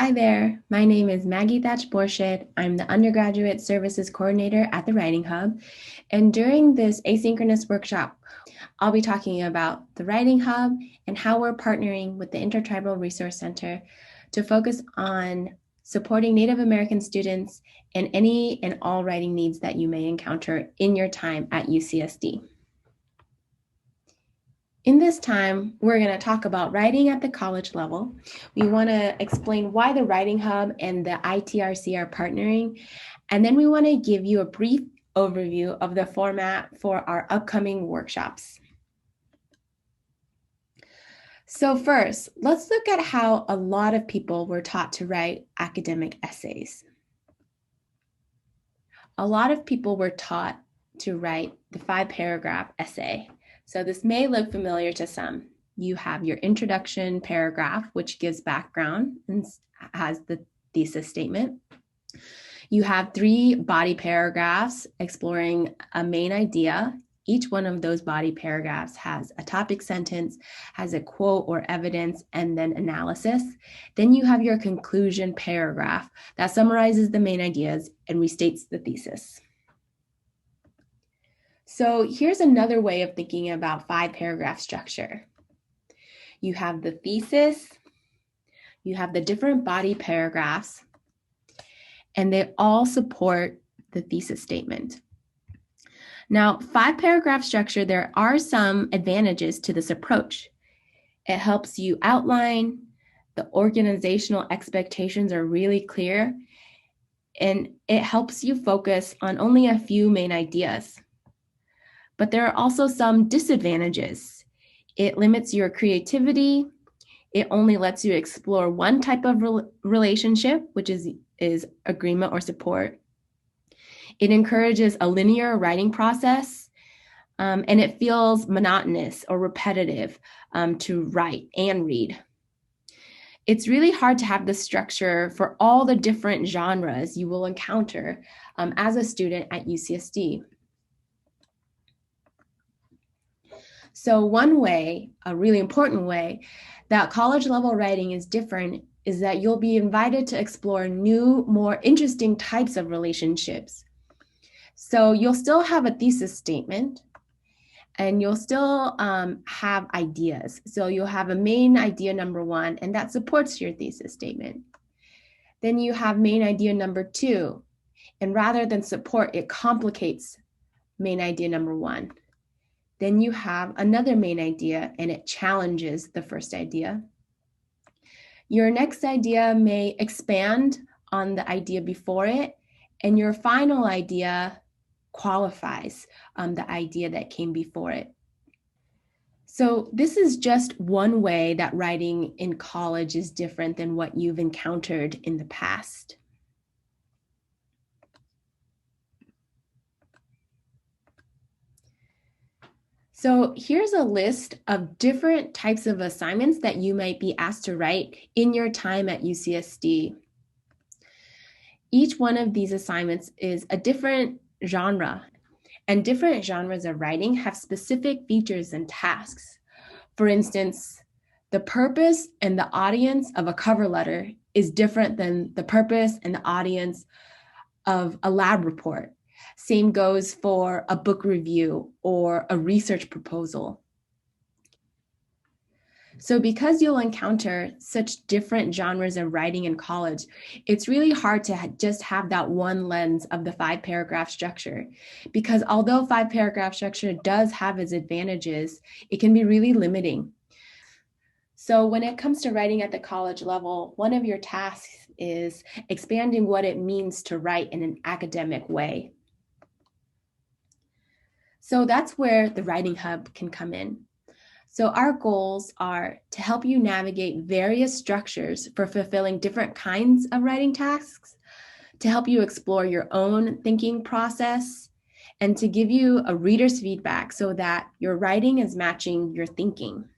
Hi there, my name is Maggie Thatch-Borshett. I'm the Undergraduate Services Coordinator at the Writing Hub. And during this asynchronous workshop, I'll be talking about the Writing Hub and how we're partnering with the Intertribal Resource Center to focus on supporting Native American students and any and all writing needs that you may encounter in your time at UCSD. In this time, we're going to talk about writing at the college level. We want to explain why the Writing Hub and the Itrc are partnering, and then we want to give you a brief overview of the format for our upcoming workshops. So first, let's look at how a lot of people were taught to write academic essays. A lot of people were taught to write the 5-paragraph essay. So this may look familiar to some. You have your introduction paragraph, which gives background and has the thesis statement. You have 3 body paragraphs exploring a main idea. Each one of those body paragraphs has a topic sentence, has a quote or evidence, and then analysis. Then you have your conclusion paragraph that summarizes the main ideas and restates the thesis. So here's another way of thinking about 5-paragraph structure. You have the thesis, you have the different body paragraphs, and they all support the thesis statement. Now, 5-paragraph structure, there are some advantages to this approach. It helps you outline, the organizational expectations are really clear, and it helps you focus on only a few main ideas. But there are also some disadvantages. It limits your creativity. It only lets you explore one type of relationship, which is agreement or support. It encourages a linear writing process, and it feels monotonous or repetitive to write and read. It's really hard to have the structure for all the different genres you will encounter as a student at UCSD. So one way, a really important way, that college level writing is different is that you'll be invited to explore new, more interesting types of relationships. So you'll still have a thesis statement, and you'll still have ideas. So you'll have a main idea number 1, and that supports your thesis statement. Then you have main idea number 2, and rather than support, it complicates main idea number 1. Then you have another main idea, and it challenges the first idea. Your next idea may expand on the idea before it, and your final idea qualifies the idea that came before it. So this is just one way that writing in college is different than what you've encountered in the past. So here's a list of different types of assignments that you might be asked to write in your time at UCSD. Each one of these assignments is a different genre, and different genres of writing have specific features and tasks. For instance, the purpose and the audience of a cover letter is different than the purpose and the audience of a lab report. Same goes for a book review or a research proposal. So because you'll encounter such different genres of writing in college, it's really hard to just have that one lens of the 5-paragraph structure. Because although 5-paragraph structure does have its advantages, it can be really limiting. So when it comes to writing at the college level, one of your tasks is expanding what it means to write in an academic way. So that's where the Writing Hub can come in. So our goals are to help you navigate various structures for fulfilling different kinds of writing tasks, to help you explore your own thinking process, and to give you a reader's feedback so that your writing is matching your thinking.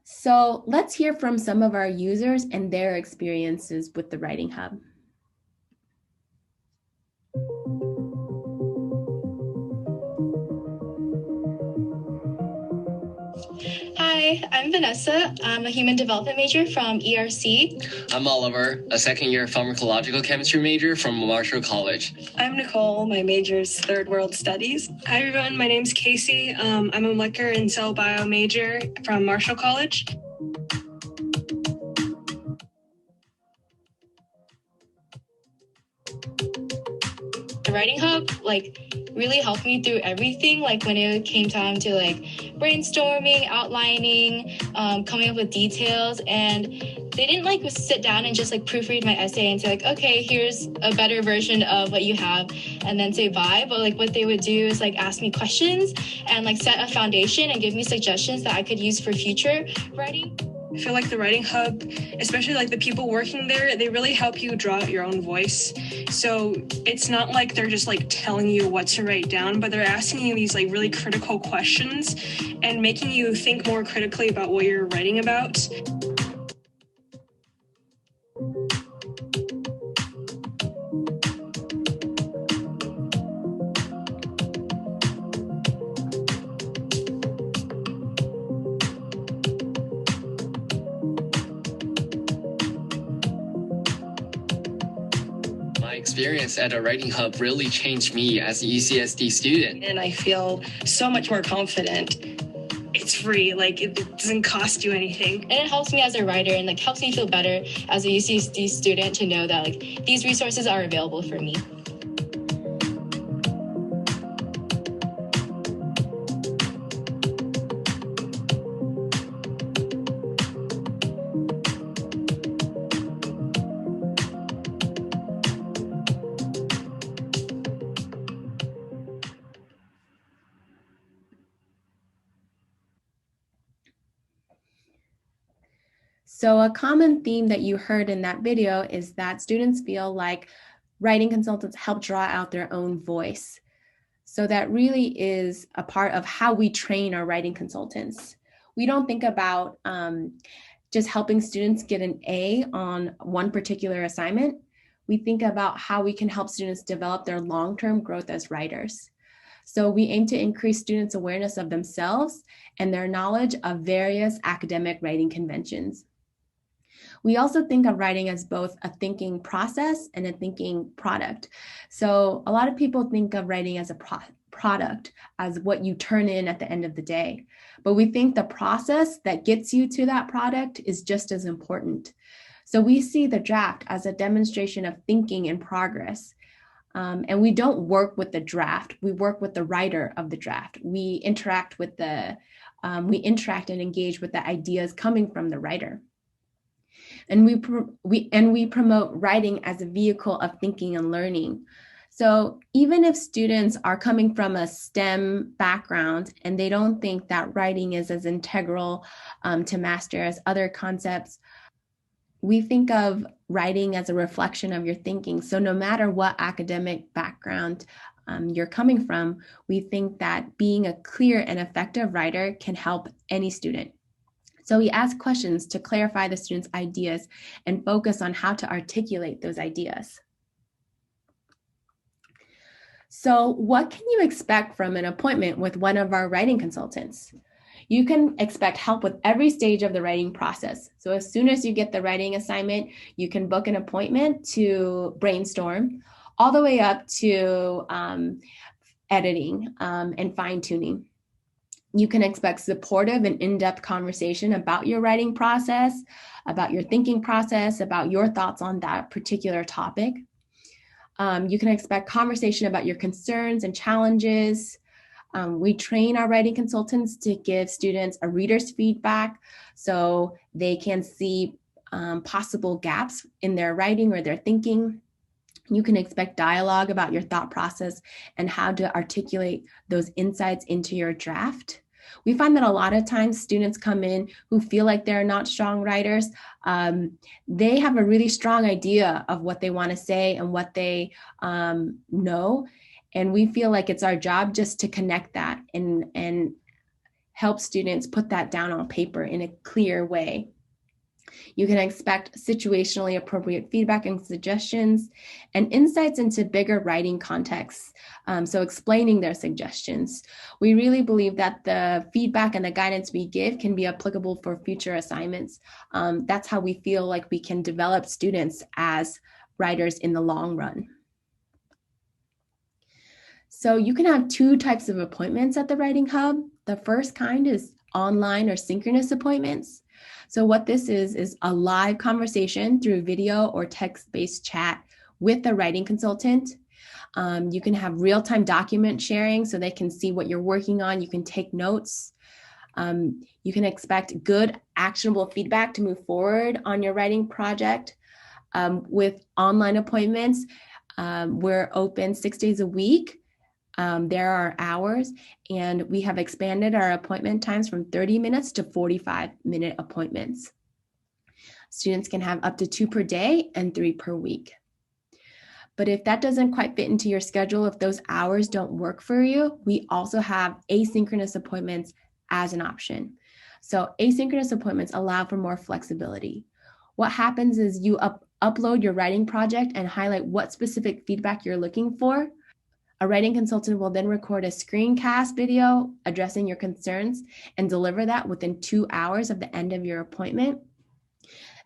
So let's hear from some of our users and their experiences with the Writing Hub. Hi, Hi, I'm Vanessa. I'm a human development major from Itrc. I'm Oliver, a second-year pharmacological chemistry major from Marshall College. I'm Nicole. My major is Third World Studies. Hi, everyone. My name's Casey. I'm a molecular and cell bio major from Marshall College. The Writing Hub, really helped me through everything. When it came time to brainstorming, outlining, coming up with details, and they didn't sit down and just proofread my essay and say okay, here's a better version of what you have, and then say bye. But what they would do is ask me questions and set a foundation and give me suggestions that I could use for future writing. I feel like the Writing Hub, especially the people working there, they really help you draw out your own voice. So it's not like they're just telling you what to write down, but they're asking you these really critical questions and making you think more critically about what you're writing about. My experience at a Writing Hub really changed me as a UCSD student. And I feel so much more confident. It's free, it doesn't cost you anything. And it helps me as a writer and helps me feel better as a UCSD student to know that these resources are available for me. So a common theme that you heard in that video is that students feel like writing consultants help draw out their own voice. So that really is a part of how we train our writing consultants. We don't think about just helping students get an A on one particular assignment. We think about how we can help students develop their long-term growth as writers. So we aim to increase students' awareness of themselves and their knowledge of various academic writing conventions. We also think of writing as both a thinking process and a thinking product. So a lot of people think of writing as a product, as what you turn in at the end of the day. But we think the process that gets you to that product is just as important. So we see the draft as a demonstration of thinking in progress. And we don't work with the draft, we work with the writer of the draft. We interact and engage with the ideas coming from the writer. And we promote writing as a vehicle of thinking and learning. So even if students are coming from a STEM background and they don't think that writing is as integral to master as other concepts, we think of writing as a reflection of your thinking. So no matter what academic background you're coming from, we think that being a clear and effective writer can help any student. So we ask questions to clarify the student's ideas and focus on how to articulate those ideas. So what can you expect from an appointment with one of our writing consultants? You can expect help with every stage of the writing process. So as soon as you get the writing assignment, you can book an appointment to brainstorm, all the way up to editing and fine-tuning. You can expect supportive and in-depth conversation about your writing process, about your thinking process, about your thoughts on that particular topic. You can expect conversation about your concerns and challenges. We train our writing consultants to give students a reader's feedback so they can see possible gaps in their writing or their thinking. You can expect dialogue about your thought process and how to articulate those insights into your draft. We find that a lot of times students come in who feel like they're not strong writers. They have a really strong idea of what they want to say and what they know. And we feel like it's our job just to connect that and help students put that down on paper in a clear way. You can expect situationally appropriate feedback and suggestions and insights into bigger writing contexts. So explaining their suggestions. We really believe that the feedback and the guidance we give can be applicable for future assignments. That's how we feel like we can develop students as writers in the long run. So you can have two types of appointments at the Writing Hub. The first kind is online or synchronous appointments. So what this is a live conversation through video or text-based chat with the writing consultant. You can have real-time document sharing so they can see what you're working on. You can take notes. You can expect good, actionable feedback to move forward on your writing project. With online appointments, we're open 6 days a week. There are hours, and we have expanded our appointment times from 30 minutes to 45-minute appointments. Students can have up to 2 per day and 3 per week. But if that doesn't quite fit into your schedule, if those hours don't work for you, we also have asynchronous appointments as an option. So asynchronous appointments allow for more flexibility. What happens is you upload your writing project and highlight what specific feedback you're looking for. A writing consultant will then record a screencast video addressing your concerns and deliver that within 2 hours of the end of your appointment.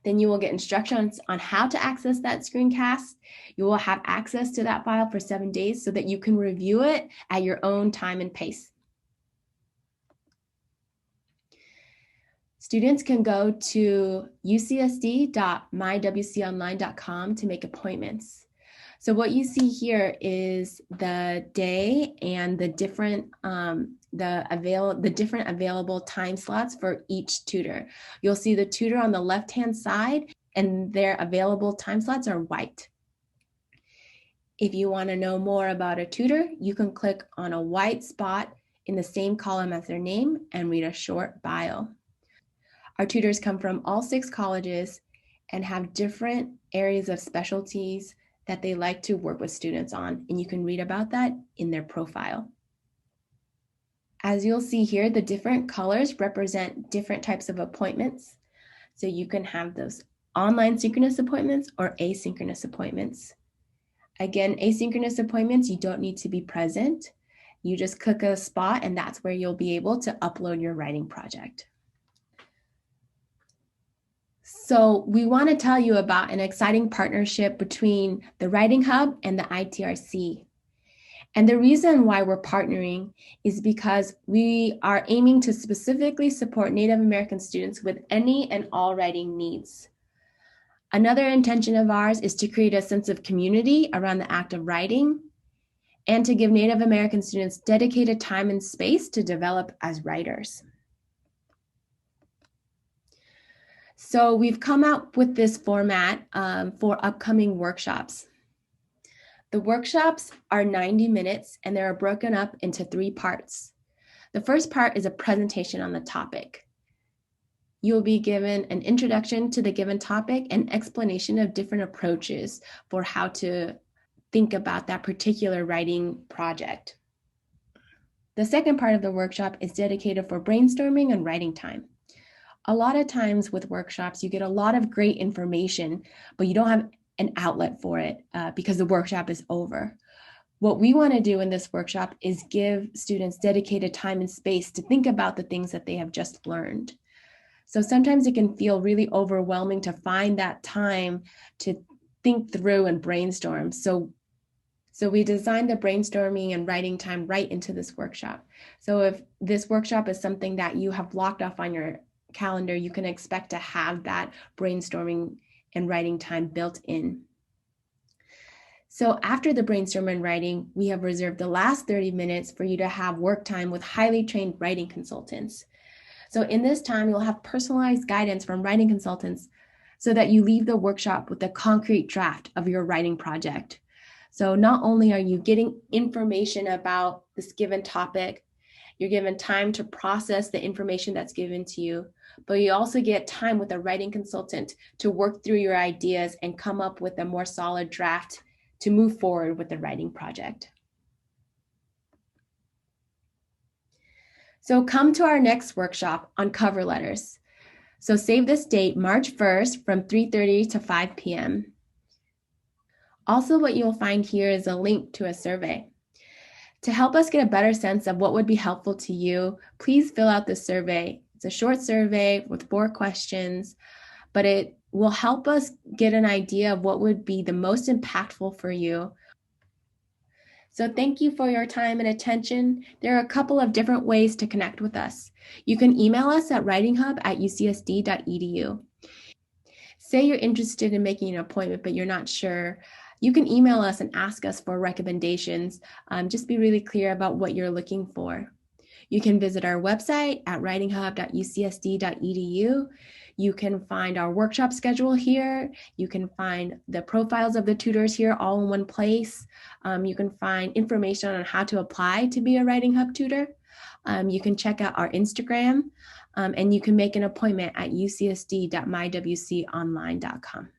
Then you will get instructions on how to access that screencast. You will have access to that file for 7 days so that you can review it at your own time and pace. Students can go to ucsd.mywconline.com to make appointments. So what you see here is the day and the different available time slots for each tutor. You'll see the tutor on the left-hand side, and their available time slots are white. If you want to know more about a tutor, you can click on a white spot in the same column as their name and read a short bio. Our tutors come from all 6 colleges and have different areas of specialties that they like to work with students on, and you can read about that in their profile. As you'll see here, the different colors represent different types of appointments. So you can have those online synchronous appointments or asynchronous appointments. Again, asynchronous appointments, you don't need to be present. You just click a spot, and that's where you'll be able to upload your writing project. So we want to tell you about an exciting partnership between the Writing Hub and the Itrc. And the reason why we're partnering is because we are aiming to specifically support Native American students with any and all writing needs. Another intention of ours is to create a sense of community around the act of writing and to give Native American students dedicated time and space to develop as writers. So we've come out with this format for upcoming workshops. The workshops are 90 minutes and they're broken up into 3 parts. The first part is a presentation on the topic. You'll be given an introduction to the given topic and explanation of different approaches for how to think about that particular writing project. The second part of the workshop is dedicated for brainstorming and writing time. A lot of times with workshops, you get a lot of great information, but you don't have an outlet for it because the workshop is over. What we want to do in this workshop is give students dedicated time and space to think about the things that they have just learned. So sometimes it can feel really overwhelming to find that time to think through and brainstorm. So we designed the brainstorming and writing time right into this workshop. So if this workshop is something that you have blocked off on your calendar, you can expect to have that brainstorming and writing time built in. So after the brainstorm and writing, we have reserved the last 30 minutes for you to have work time with highly trained writing consultants. So in this time, you'll have personalized guidance from writing consultants so that you leave the workshop with a concrete draft of your writing project. So not only are you getting information about this given topic, you're given time to process the information that's given to you, but you also get time with a writing consultant to work through your ideas and come up with a more solid draft to move forward with the writing project. So come to our next workshop on cover letters. So save this date, March 1st from 3:30 to 5 p.m. Also, what you'll find here is a link to a survey. To help us get a better sense of what would be helpful to you, please fill out this survey. It's a short survey with 4 questions, but it will help us get an idea of what would be the most impactful for you. So thank you for your time and attention. There are a couple of different ways to connect with us. You can email us at writinghub@ucsd.edu. Say you're interested in making an appointment, but you're not sure. You can email us and ask us for recommendations. Just be really clear about what you're looking for. You can visit our website at writinghub.ucsd.edu. You can find our workshop schedule here. You can find the profiles of the tutors here all in one place. You can find information on how to apply to be a Writing Hub tutor. You can check out our Instagram, and you can make an appointment at ucsd.mywconline.com.